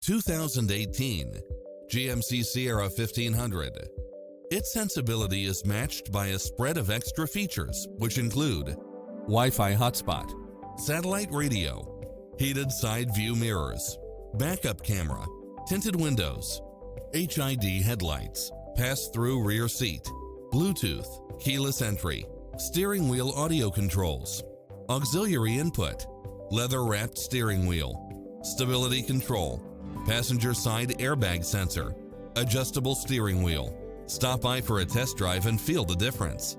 2018 GMC Sierra 1500. Its sensibility is matched by a spread of extra features, which include Wi-Fi hotspot, satellite radio, heated side view mirrors, backup camera, tinted windows, HID headlights, pass-through rear seat, Bluetooth, keyless entry, steering wheel audio controls, auxiliary input, leather-wrapped steering wheel, stability control, passenger side airbag sensor, adjustable steering wheel. Stop by for a test drive and feel the difference.